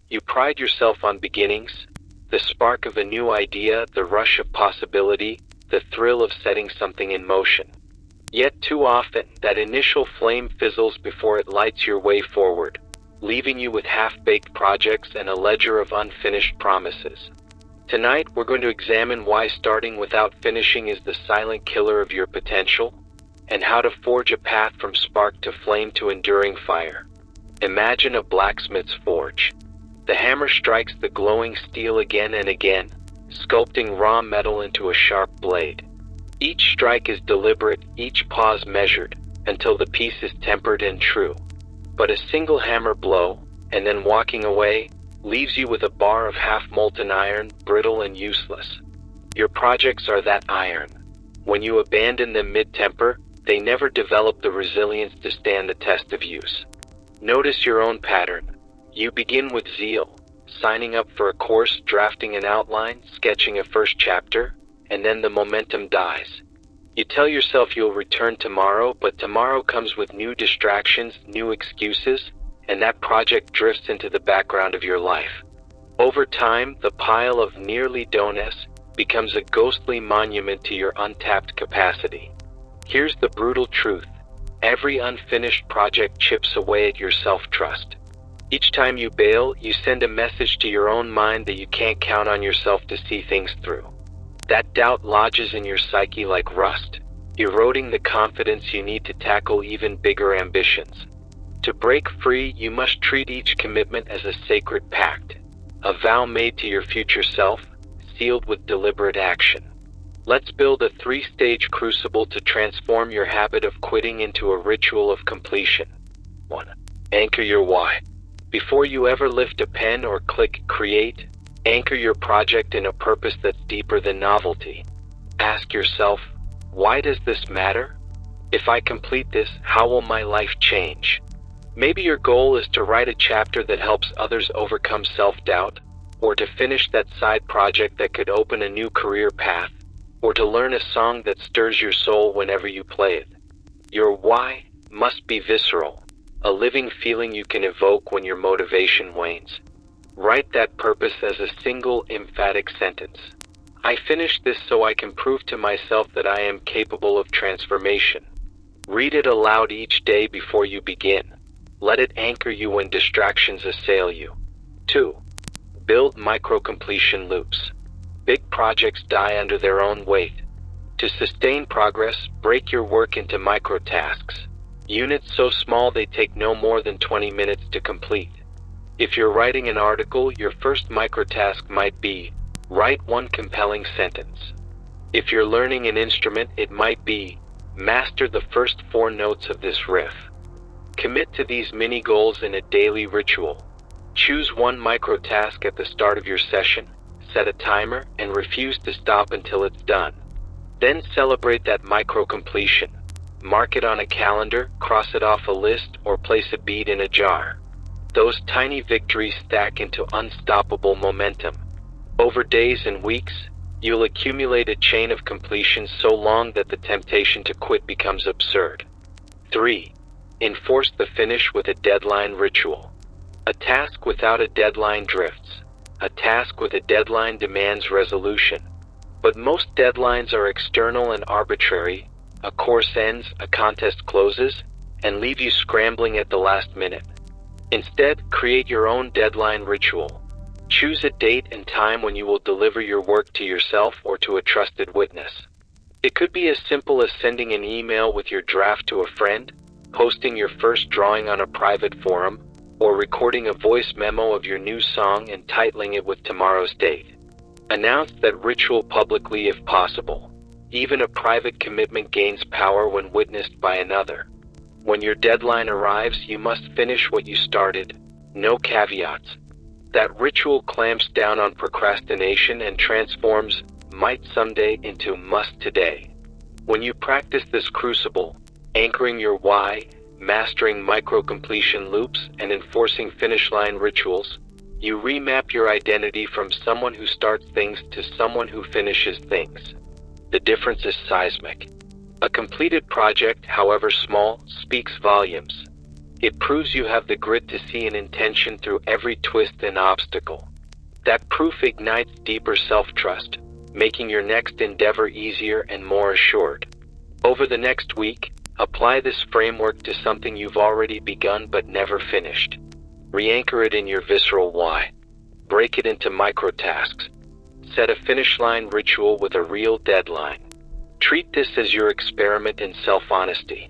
You pride yourself on beginnings, the spark of a new idea, the rush of possibility, the thrill of setting something in motion. Yet too often, that initial flame fizzles before it lights your way forward, leaving you with half-baked projects and a ledger of unfinished promises. Tonight, we're going to examine why starting without finishing is the silent killer of your potential, and how to forge a path from spark to flame to enduring fire. Imagine a blacksmith's forge. The hammer strikes the glowing steel again and again, sculpting raw metal into a sharp blade. Each strike is deliberate, each pause measured, until the piece is tempered and true. But a single hammer blow, and then walking away, leaves you with a bar of half-molten iron, brittle and useless. Your projects are that iron. When you abandon them mid-temper, they never develop the resilience to stand the test of use. Notice your own pattern. You begin with zeal, signing up for a course, drafting an outline, sketching a first chapter, and then the momentum dies. You tell yourself you'll return tomorrow, but tomorrow comes with new distractions, new excuses, and that project drifts into the background of your life. Over time, the pile of nearly dones becomes a ghostly monument to your untapped capacity. Here's the brutal truth. Every unfinished project chips away at your self-trust. Each time you bail, you send a message to your own mind that you can't count on yourself to see things through. That doubt lodges in your psyche like rust, eroding the confidence you need to tackle even bigger ambitions. To break free, you must treat each commitment as a sacred pact, a vow made to your future self, sealed with deliberate action. Let's build a 3-stage crucible to transform your habit of quitting into a ritual of completion. 1. Anchor your why. Before you ever lift a pen or click create, anchor your project in a purpose that's deeper than novelty. Ask yourself, why does this matter? If I complete this, how will my life change? Maybe your goal is to write a chapter that helps others overcome self-doubt, or to finish that side project that could open a new career path, or to learn a song that stirs your soul whenever you play it. Your why must be visceral, a living feeling you can evoke when your motivation wanes. Write that purpose as a single, emphatic sentence. I finished this so I can prove to myself that I am capable of transformation. Read it aloud each day before you begin. Let it anchor you when distractions assail you. 2. Build micro-completion loops. Big projects die under their own weight. To sustain progress, break your work into micro-tasks. Units so small they take no more than 20 minutes to complete. If you're writing an article, your first microtask might be, write one compelling sentence. If you're learning an instrument, it might be, master the first 4 notes of this riff. Commit to these mini goals in a daily ritual. Choose one microtask at the start of your session, set a timer, and refuse to stop until it's done. Then celebrate that micro-completion. Mark it on a calendar, cross it off a list, or place a bead in a jar. Those tiny victories stack into unstoppable momentum. Over days and weeks, you'll accumulate a chain of completions so long that the temptation to quit becomes absurd. 3. Enforce the finish with a deadline ritual. A task without a deadline drifts. A task with a deadline demands resolution. But most deadlines are external and arbitrary. A course ends, a contest closes, and leave you scrambling at the last minute. Instead, create your own deadline ritual. Choose a date and time when you will deliver your work to yourself or to a trusted witness. It could be as simple as sending an email with your draft to a friend, posting your first drawing on a private forum, or recording a voice memo of your new song and titling it with tomorrow's date. Announce that ritual publicly if possible. Even a private commitment gains power when witnessed by another. When your deadline arrives, you must finish what you started. No caveats. That ritual clamps down on procrastination and transforms might someday into must today. When you practice this crucible, anchoring your why, mastering micro-completion loops, and enforcing finish line rituals, you remap your identity from someone who starts things to someone who finishes things. The difference is seismic. A completed project, however small, speaks volumes. It proves you have the grit to see an intention through every twist and obstacle. That proof ignites deeper self-trust, making your next endeavor easier and more assured. Over the next week, apply this framework to something you've already begun but never finished. Re-anchor it in your visceral why. Break it into micro-tasks. Set a finish line ritual with a real deadline. Treat this as your experiment in self-honesty.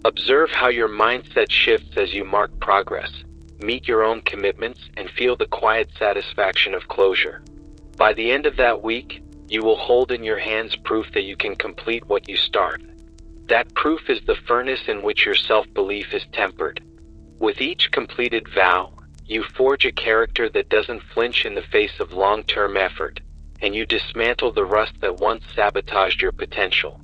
Observe how your mindset shifts as you mark progress, meet your own commitments, and feel the quiet satisfaction of closure. By the end of that week, you will hold in your hands proof that you can complete what you start. That proof is the furnace in which your self-belief is tempered. With each completed vow, you forge a character that doesn't flinch in the face of long-term effort, and you dismantle the rust that once sabotaged your potential.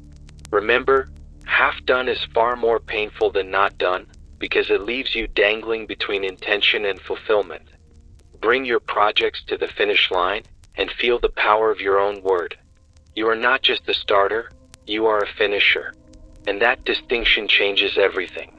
Remember, half done is far more painful than not done, because it leaves you dangling between intention and fulfillment. Bring your projects to the finish line and feel the power of your own word. You are not just a starter, you are a finisher. And that distinction changes everything.